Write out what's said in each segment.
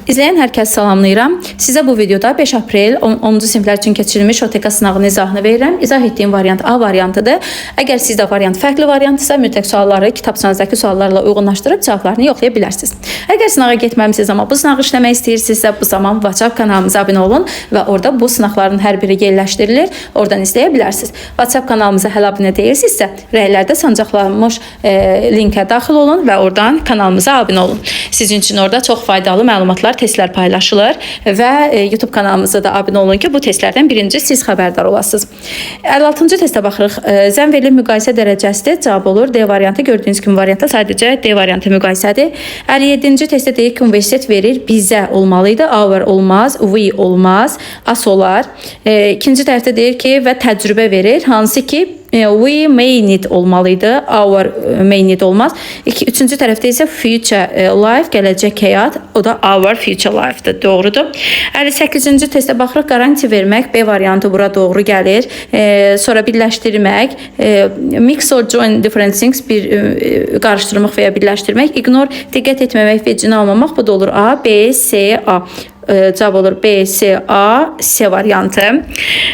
İzləyən hər kəs salamlayıram. Sizə bu videoda 5 aprel 10-cu siniflər üçün keçirilmiş OTK sınağının izahını verirəm. İzah etdiyim variant A variantıdır. Əgər sizdə variant fərqli variantısa, mütləq sualları kitabçanızdakı suallarla uyğunlaşdırıb cavablarını yoxlaya bilərsiniz. Əgər sınağa getməmisiniz, amma bu sınağı işləmək istəyirsinizsə, bu zaman WhatsApp kanalımıza abunə olun və orada bu sınaqların hər biri yerləşdirilir. Oradan izləyə bilərsiniz. WhatsApp kanalımıza hələ abunə deyilsinizsə, rəylərdə sancaqlanmış linkə daxil olun və oradan kanalımıza abunə olun. Sizin üçün orada çox faydalı məlumatlar, testlər paylaşılır və YouTube kanalımıza da abunə olun ki, bu testlərdən birinci siz xəbərdar olasınız. 56-cı testə baxırıq. Zəmverli müqayisə dərəcəsidir. Cavab olur D variantı. Gördüyünüz kimi variantda sadəcə D variantı müqayisədir. 57-ci testdə deyir ki, universitet verir, bizə olmalıydı. Our olmaz, we olmaz, as olar. İkinci tərəfdə deyir ki, və təcrübə verir, hansı ki we may need olmalıydı. Our may need olmaz. Üçüncü tərəfdə isə future life, gələcək həyat. O da our future life'dır. Doğrudur. 58-ci testə baxırıq. Garanti vermək. B variantı bura doğru gəlir. Sonra birləşdirmək. Mix or join different things. Bir qarışdırmaq və ya birləşdirmək. Ignore, diqqət etməmək, vecinə almamaq. Bu da olur A, B, C, A. Cavab olur B, C, A, C variantı.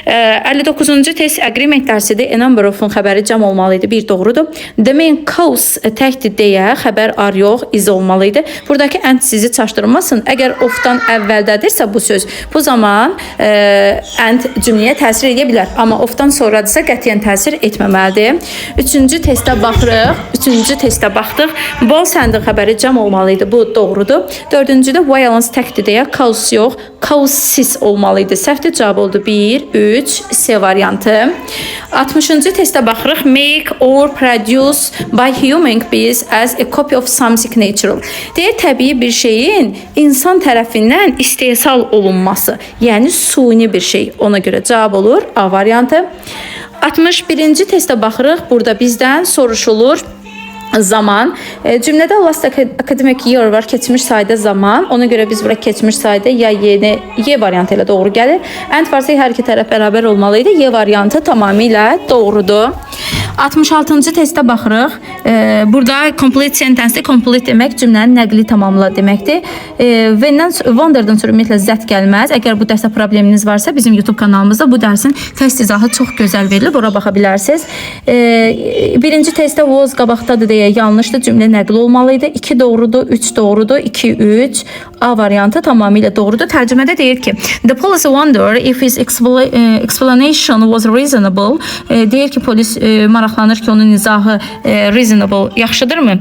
59-cu test agreement dərsidir. A number of-un xəbəri cəm olmalıydı. Bir doğrudur. The main cause təkdir deyə xəbər are yox, is olmalıydı. Buradakı and sizi çaşdırmasın. Əgər of-dan əvvəldədirsə bu söz, bu zaman and cümləyə təsir edə bilər. Amma of-dan sonradırsa qətiyyən təsir etməməlidir. Üçüncü testə baxdıq. Bol səndin xəbəri cəm olmalıydı. Bu doğrudur. Dördüncüdə violence təkdir deyə cause yox, causes olmalıydı. Səhvdir, cavab oldu 1, 3, C variantı. 60-cı testə baxırıq. Make or produce by human beings as a copy of something natural. Deyir, təbii bir şeyin insan tərəfindən istehsal olunması. Yəni, suni bir şey. Ona görə cavab olur A variantı. 61-ci testə baxırıq. Burada bizdən soruşulur. Zaman. Cümlədə last academic year var, keçmiş sayda zaman. Ona görə biz bura keçmiş sayda ya Y variantı ilə doğru gəlir. And varsa hər iki tərəf bərabər olmalıydı. Y variantı tamamilə doğrudur. 66-cı testə baxırıq. Burada complete sentence, complete demək cümlənin nəqli tamamla deməkdir. Wonder'dan sonra ümumiyyətlə zət gəlməz. Əgər bu dərsdə probleminiz varsa, bizim YouTube kanalımızda bu dərsin test izahı çox gözəl verilib. Ora baxa bilərsiniz. Birinci testdə was qabaqdadır deyə yanlışdır. Cümlə nəqli olmalıydı. 2 doğrudur, 3 doğrudur, 2, 3. A variantı tamamilə doğrudur. Tərcümədə deyir ki, the police wonder if his explanation was reasonable. Deyir ki, polis maraqlanır ki, onun izahı reasonable, yaxşıdırmı?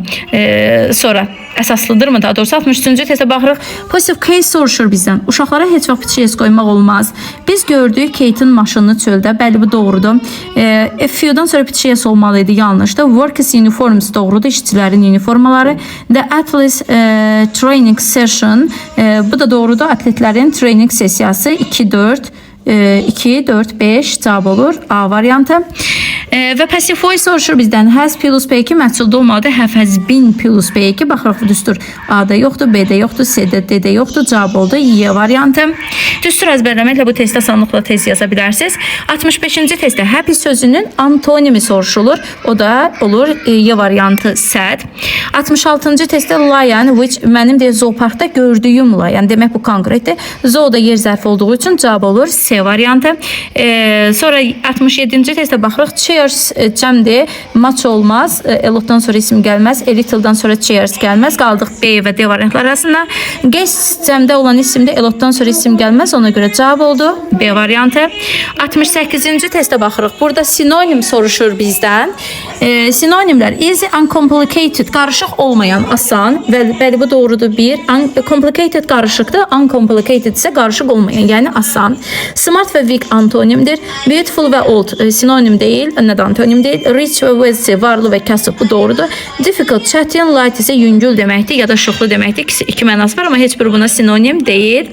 Sonra əsaslıdırmı? Daha doğrusu 63-cü testə baxırıq. Positive case soruşur bizdən. Uşaqlara heç vaxt pitches qoymaq olmaz. Biz gördük Kate'in maşınını çöldə. Bəli, bu doğrudur. FU'dan sonra pitches olmalıydı. Yanlışdır. Workers uniforms doğrudur. İşçilərin uniformaları. The athletes training session. Bu da doğrudur. Atletlərin training sessiyası 2, 4. 2, 4, 5 cavab olur. A variantı. Və passive voice soruşur bizdən. Has plus B2 məhsulda olmalıdır. Have has been plus B2. Baxırıq, düstur. A'da yoxdur, B'də yoxdur, C'də, D'də yoxdur. Cavab oldu. Y variantı. Düstur əzbərləməklə bu testdə asanlıqla test yaza bilərsiniz. 65-ci testdə happy sözünün antonimi soruşulur. O da olur Y variantı sad. 66-cı testdə lion, which mənim deyə zooparkda gördüyüm lion. Demək bu konkretdir. Zoo da yer zərfi olduğu üçün cavab olur C variantı. Sonra 67-ci testə baxırıq. Cheers cəmdir. Maç olmaz. Elotdan sonra isim gəlməz. Little'dan sonra cheers gəlməz. Qaldıq B və D variantlar arasında. Guest cəmdə olan isimdə elotdan sonra isim gəlməz. Ona görə cavab oldu B variantı. 68-ci testə baxırıq. Burada sinonim soruşur bizdən. Sinonimlər easy, uncomplicated, qarışıq olmayan, asan. Bəli, bu doğrudur. 1. Complicated qarışıqdır. Uncomplicated isə qarışıq olmayan, yəni asan. Smart və weak antonimdir. Beautiful və old sinonim deyil, nədə antonim deyil. Rich və wealthy, varlı və kasıb, bu doğrudur. Difficult, çətin, light isə yüngül deməkdir ya da şoxlu deməkdir. İki mənası var, amma heç bir buna sinonim deyil.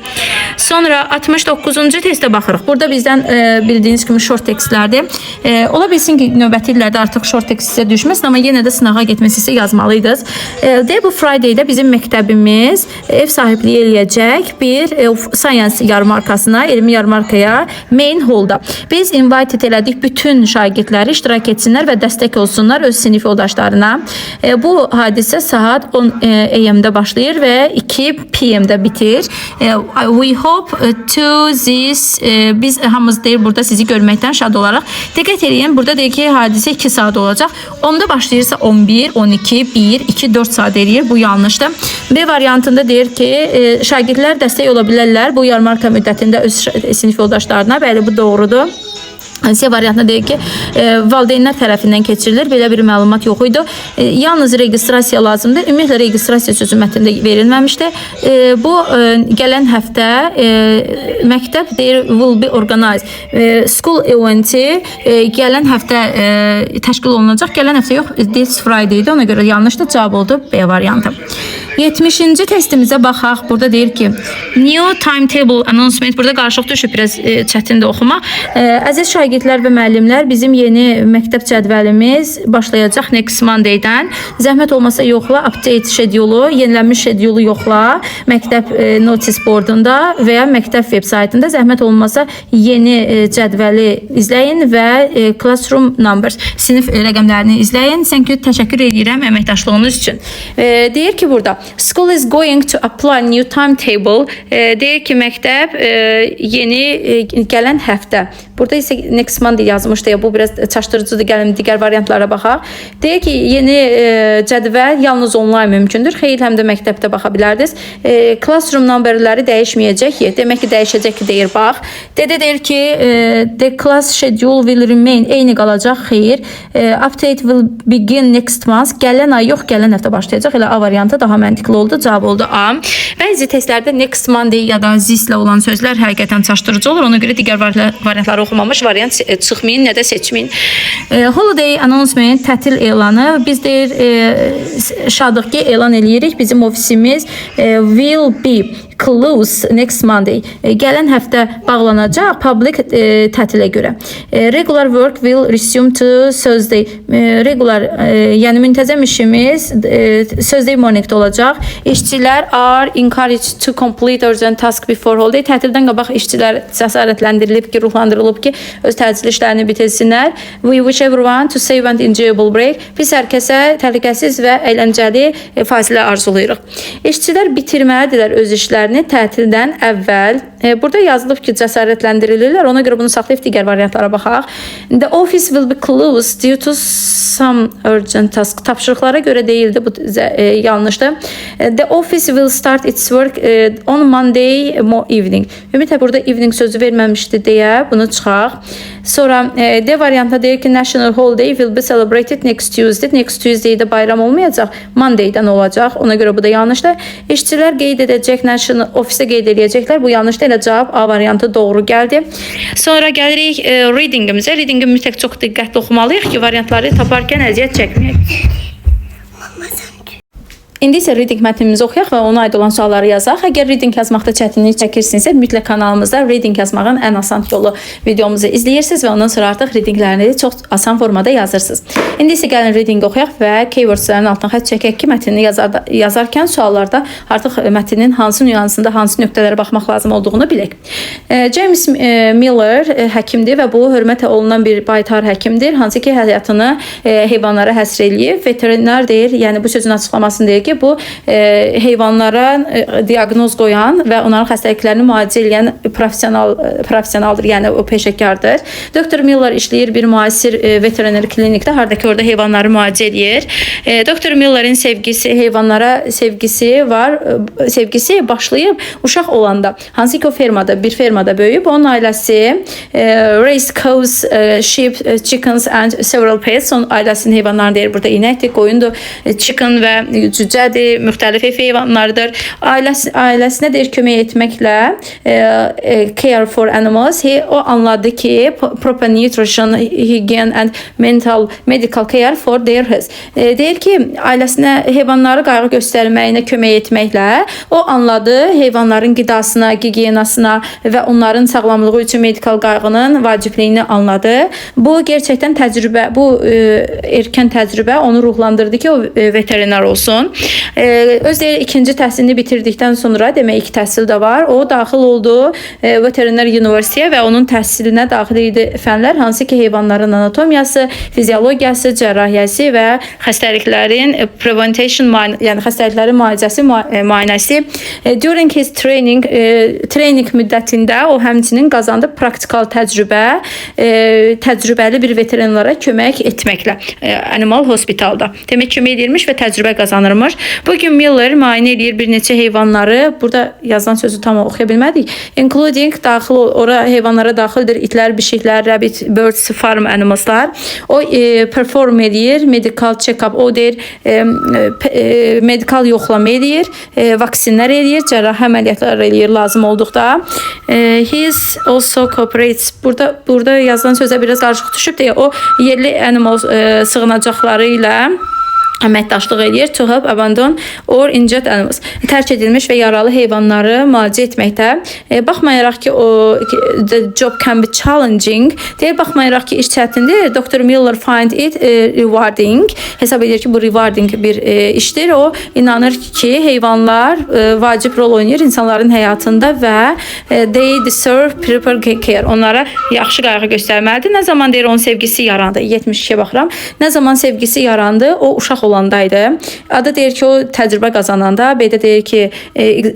Sonra 69-cu testə baxırıq. Burada bizdən bildiyiniz kimi short tekstlərdir. Ola bilsin ki, növbəti illərdə artıq short tekst sizə düşməsin, amma yenə də sınağa getməsi isə yazmalıydınız. Bu Friday'də bizim məktəbimiz ev sahibliyi eləyəcək bir science yarmarkasına, elmi yarmarka toplantıya main hallda. Biz invited elədik bütün şagirdləri iştirak etsinlər və dəstək olsunlar öz sinif yoldaşlarına. Bu hadisə saat 10 AM-də başlayır və 2 PM-də bitir. We hope to this biz hamımız deyir burada sizi görməkdən şad olaraq. Diqqət edin, burada deyir ki, hadisə 2 saat olacaq. 10-da başlayırsa 11, 12, 1, 2, 4 saat eləyir. Bu yanlışdır. B variantında deyir ki, şagirdlər dəstək ola bilərlər bu yarmarka müddətində öz sinif yoldaşlarına. Bəli, bu doğrudur. C variantında deyir ki, valideynlər tərəfindən keçirilir. Belə bir məlumat yox idi. Yalnız registrasiya lazımdır. Ümumiyyətlə registrasiya sözü mətndə verilməmişdi. Bu gələn həftə məktəb deyir will be organized. School eventi gələn həftə təşkil olunacaq. Gələn həftə yox, this Friday idi. Ona görə yanlışdır. Cavab oldu B variantı. 70-ci testimizə baxaq. Burada deyir ki, new timetable announcement. Burada qarışıq düşüb, biraz çətindir oxumaq. Əziz şagirdlər və müəllimlər, bizim yeni məktəb cədvəlimiz başlayacaq next Monday-dən. Zəhmət olmasa yoxla, update schedule-u, yenilənmiş schedule-u yoxla məktəb notice boardunda və ya məktəb veb-saytında. Zəhmət olmasa yeni cədvəli izləyin və classroom numbers, sinif rəqəmlərini izləyin. Sən ki, təşəkkür edirəm əməkdaşlığınız üçün. Deyir ki, burada school is going to apply new timetable. Deyir ki, məktəb yeni gələn həftə. Burada isə next Monday yazmışdı ya, bu biraz çaşdırıcıdır. Gəlin digər variantlara baxaq. Deyir ki, yeni cədvəl yalnız online mümkündür. Xeyr, həm də məktəbdə baxa bilərdiniz. Classroom numberləri dəyişməyəcək. Demək ki, dəyişəcək ki, deyir, bax. Deyir ki, the class schedule will remain. Eyni qalacaq, xeyr. Update will begin next month. Gələn ay yox, gələn həftə başlayacaq. Elə A variantı daha məntiqli oldu. Cavab oldu A. Bəzi testlərdə next Monday ya da this ilə olan sözlər həqiqətən çaşdırıcı olur. Ona görə digər variantları oxumamış variant çıxmayın, nə də seçməyin. Holiday announcement, tətil elanı. Biz deyir, şadıq ki, elan eləyirik. Bizim ofisimiz will be close next Monday. Gələn həftə bağlanacaq public tətilə görə. Regular work will resume to Thursday. Regular, yəni müntəzəm işimiz Thursday morningdə olacaq. İşçilər are encouraged to complete urgent task before holiday. Tətildən qabaq işçilər cəsarətləndirilib ki, ruhlandırılıb ki, öz təcil işlərini bitirsinlər. We wish everyone to safe and enjoyable break. Biz hər kəsə təhlükəsiz və əyləncəli fasilə arzulayırıq. İşçilər bitirməlidirlər öz işlərini tətildən əvvəl. Burada yazılıb ki, cəsarətləndirilirlər. Ona görə bunu saxlayıb digər variantlara baxaq. The office will be closed due to some urgent task. Tapşırıqlara görə deyildi, bu yanlışdır. The office will start its work on Monday evening. Ümumiyyətlə burada evening sözü verməmişdi deyə bunu çıxaq. Sonra D variantında deyir ki, National Holiday will be celebrated next Tuesday. Next Tuesday-də bayram olmayacaq, Monday-dən olacaq. Ona görə bu da yanlışdır. İşçilər qeyd edəcək, National Office-ə qeyd edəcəklər. Bu yanlışdır. Elə cavab A variantı doğru gəldi. Sonra gəlirik readingimizə. Readingi mütləq çox diqqətli oxumalıyıq ki, variantları taparkən əziyyət çəkməyək. İndi isə reading mətnimizi oxuyaq və ona aid olan sualları yazaq. Əgər reading yazmaqda çətinlik çəkirsinizsə, mütləq kanalımızda reading yazmağın ən asan yolu videomuzu izləyirsiniz və ondan sonra artıq readinglərini çox asan formada yazırsınız. İndi isə gəlin reading oxuyaq və keywordslərin altına xətt çəkək ki, mətnini yazarkən suallarda artıq mətnin hansı nüansında, hansı nöqtələrə baxmaq lazım olduğunu bilək. James Miller həkimdir və bu hörmət olunan bir baytar həkimdir, hansı ki həyatını heyvanlara həsr eləyib. Veterinar deyir, yəni bu sözün açıqlamasını deyir ki, bu heyvanlara diaqnoz qoyan və onların xəstəliklərini müalicə edən professionaldır, yəni o peşəkardır. Doktor Miller işləyir bir müasir veterinar klinikdə, hardakı orada heyvanları müalicə edir. Doktor Miller'in sevgisi, heyvanlara sevgisi var, sevgisi başlayıb uşaq olanda. Hansı ki o fermada, bir fermada böyüyüb, onun ailəsi raised cows, sheep, chickens and several pets. Onun ailəsinin heyvanlarını deyir, burada inəkdir, qoyundur, chicken və cücədir, müxtəlif ev heyvanlarıdır. Ailəsinə deyir kömək etməklə care for animals. O anladı ki, proper nutrition, hygiene and medical care for their health. Deyir ki, ailəsinə heyvanları qayğı göstərməyinə kömək etməklə o anladı heyvanların qidasına, gigiyenasına və onların sağlamlığı üçün medikal qayğının vacibliyini anladı. Bu gerçəkdən təcrübə, bu erkən təcrübə onu ruhlandırdı ki, o veterinar olsun. Öz deyir ikinci təhsilini bitirdikdən sonra, demək ilk təhsil də var. O daxil oldu veterinar universitetə və onun təhsilinə daxil idi fənlər hansı ki heyvanların anatomiyası, fiziologiyası, cərrahiyyəsi və xəstəliklərin prevention, yəni xəstəliklərin müalicəsi, müayinəsi. During his training müddətində o həmçinin qazandı praktikal təcrübə, təcrübəli bir veterinara kömək etməklə Animal Hospitalda. Demək kömək edirmiş və təcrübə qazanırmış. Bugün Miller müayinə edir bir neçə heyvanları. Burada yazılan sözü tam oxuya bilmədik. Including ora heyvanlara daxildir itlər, pişiklər, rabbit, birds, farm animalslar. O perform edir, medical check-up, o deyir medikal yoxlama edir, vaksinlər edir, cərrahi əməliyyatlar edir lazım olduqda. He also cooperates. Burada yazılan sözə biraz qarışıq düşüb deyə o yerli animal sığınacaqları ilə əməkdaşlıq edir. To help abandon or injured animals. Tərk edilmiş və yaralı heyvanları müalicə etməkdə. Baxmayaraq ki, the job can be challenging. Deyir, baxmayaraq ki, iş çətindir. Dr. Miller find it rewarding. Hesab edir ki, bu rewarding bir işdir. O inanır ki, heyvanlar vacib rol oynayır insanların həyatında və they deserve proper care. Onlara yaxşı qayğı göstərməlidir. Nə zaman deyir, onun sevgisi yarandı. 72-yə baxıram. Nə zaman sevgisi yarandı, o uşaq olandaydı. Adı deyir ki, o təcrübə qazananda, B-də deyir ki,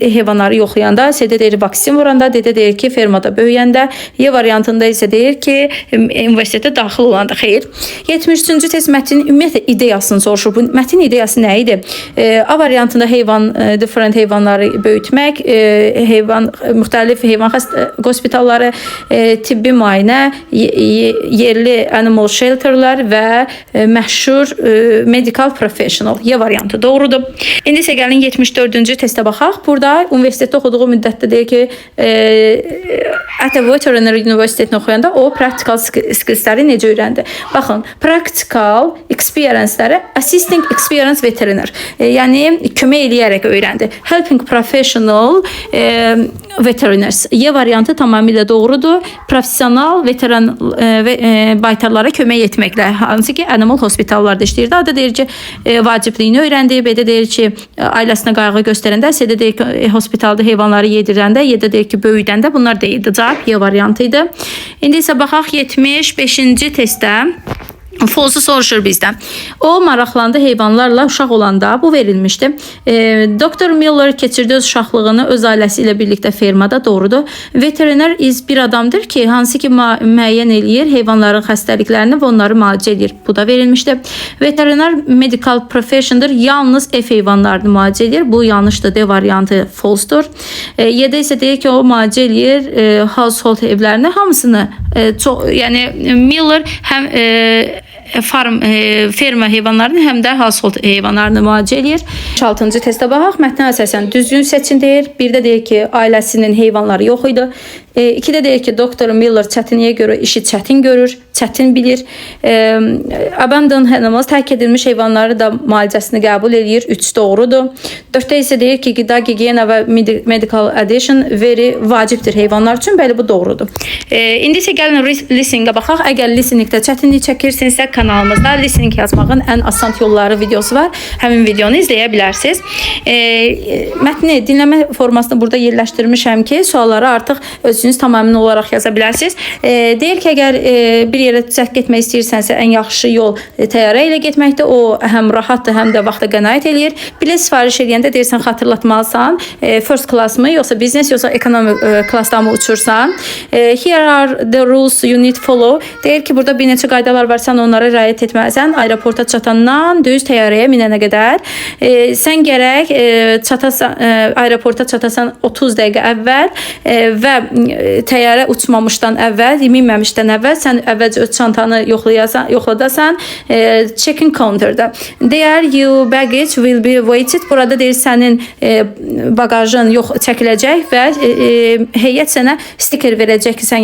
heyvanları yoxlayanda, C-də deyir vaksin vuranda, D-də deyir ki, fermada böyüyəndə, Y variantında isə deyir ki, universitetə daxil olanda. Xeyr. 73-cü test mətnin ümumiyyətlə ideyasını soruşur. Bu mətin ideyası nə idi? A variantında different heyvanları böyütmək, müxtəlif heyvan hospitalları, tibbi müayinə, yerli animal shelterlər və məşhur medical professional. Y variantı doğrudur. İndi isə gəlin 74-cü testə baxaq. Burada universitetdə oxuduğu müddətdə deyir ki, Veterinary Universitetini oxuyanda o practical skillsləri necə öyrəndi? Baxın, practical experience-ləri assisting experience veterinar. Yəni kömək eləyərək öyrəndi. Helping professional veterinars. Y variantı tamamilə doğrudur. Professional veteran baytarlara kömək etməklə, hansı ki animal hospitallarda işləyirdi. Adı deyir ki, vacibliyini öyrəndi. B-də deyir ki, ailəsinə qayğı göstərəndə, C-də deyir ki, hospitalda heyvanları yedirəndə, Y-də deyir ki, böyüdəndə. Bunlar deyildi. Cavab Y variantı idi. İndi isə baxaq 75-ci testdə. False soruşur bizdən. O maraqlandı heyvanlarla uşaq olanda, bu verilmişdi. Dr. Miller keçirdi öz uşaqlığını öz ailəsi ilə birlikdə fermada, doğrudur. Veterinar bir adamdır ki, hansı ki müəyyən eləyir heyvanların xəstəliklərini və onları müalicə edir. Bu da verilmişdi. Veterinar medical professiondur, yalnız ev heyvanlarını müalicə edir. Bu yanlışdır, D variantı false'dur. Y-də isə deyir ki, o müalicə eləyir household evlərini, hamısını. Yəni Miller həm ferma heyvanlarını, həm də household heyvanlarını müalicə edir. 6-cı testə baxaq. Mətnə əsasən düzgün seçin deyir. 1-də deyir ki, ailəsinin heyvanları yox idi. 2-də deyir ki, Dr. Miller çətinliyə görə işi çətin görür, çətin bilir. Abandoned animals, tərk edilmiş heyvanları da müalicəsini qəbul edir. 3 doğrudur. 4-də isə deyir ki, qida, gigiyena və medical addition vacibdir heyvanlar üçün. Bəli, bu doğrudur. İndi isə gəlin listeningə baxaq. Əgər listeningdə çətinlik çəkirsinizsə, kanalımızda listening yazmağın ən asan yolları videosu var. Həmin videonu izləyə bilərsiniz. Mətni dinləmə formasını burada yerləşdirmişəm ki, sualları artıq özünüz tamamilə olaraq yaza bilərsiniz. Deyir ki, əgər bir yerə səhv getmək istəyirsənsə, ən yaxşı yol təyyarə ilə getməkdir. O həm rahatdır, həm də vaxta qənaət eləyir. Bilet sifariş edəndə deyirsən, xatırlatmalısan, first class mı, yoxsa business, yoxsa economy classda mı uçursan. Here are the rules you need follow. Deyir ki, burada bir neçə qaydalar var, sən onlara riayət etməlisən. Aeroporta çatandan düz təyyarəyə minənə qədər. Sən gərək aeroporta çatasan 30 dəqiqə əvvəl və təyyarə uçmamışdan əvvəl, minməmişdən əvvəl sən əvvəlcə öz çantanı yoxladasan check-in counterda. There your baggage will be weighted. Burada deyir sənin bagajın çəkiləcək və heyət sənə stiker verəcək ki, sən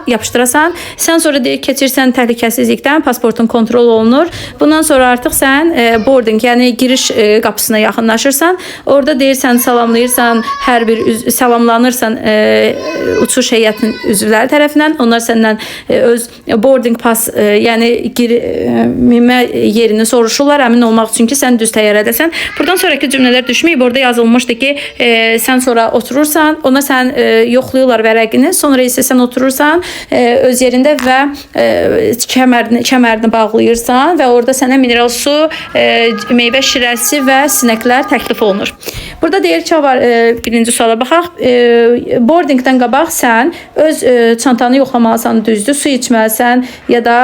yapışdırasan. Sən sonra deyir keçirsən təhlükəsizlikdən, pasportun kontrol olunur. Bundan sonra artıq sən boarding, yəni giriş qapısına yaxınlaşırsan. Orada deyirsən, salamlayırsan, salamlanırsan uçuş heyətinin üzvləri tərəfindən. Onlar səndən öz boarding pass, yəni minmə yerini soruşurlar, əmin olmaq üçün ki, sən düz təyyarədəsən. Buradan sonraki cümlələr düşməyib. Orada yazılmışdı ki, sən sonra oturursan, ona sən yoxluyurlar vərəqini, sonra isə sən oturursan öz yerində və kəmərini bağlayırsan və orada sənə mineral su, meyvə şirəsi və sinəklər təklif olunur. Burada deyir ki, birinci suala baxaq. Boardingdən qabaq sən öz çantanı yoxlamalısan, düzdür, su içməlisən ya da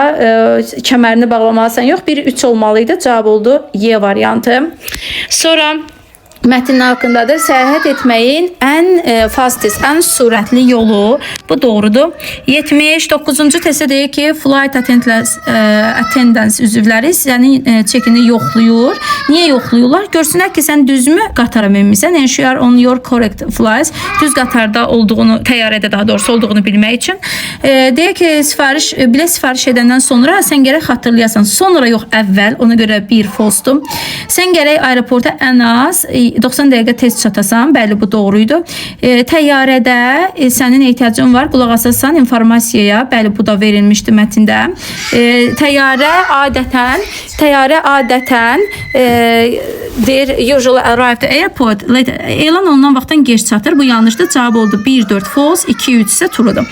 kəmərini bağlamalısan. Yox, biri 3 olmalıydı. Cavab oldu Y variantı. Sonra mətnin haqqındadır. Səyahət etməyin ən fastest, ən sürətli yolu. Bu doğrudur. 79-cu testdə deyir ki, flight attendants üzvləri sənin çekini yoxluyur. Niyə yoxluyurlar? Görsünlər ki, sən düzmü qatara minmisən. Ensure on your correct flights. Düz qatarda olduğunu, təyyarədə daha doğrusu olduğunu bilmək üçün. Deyir ki, bilet sifariş edəndən sonra sən gərək xatırlayasan. Sonra yox, əvvəl. Ona görə bir false-dur. Sən gərək aeroporta ən az 90 dəqiqə tez çatasan, bəli bu doğruydu. Təyyarədə sənin ehtiyacın var, qulaq asasan informasiyaya, bəli bu da verilmişdi mətndə. Təyyarə adətən deyir usually arrive to airport elan olunan vaxtdan gec çatır. Bu yanlışdır. Cavab oldu 1-4 false, 2-3 isə truedur.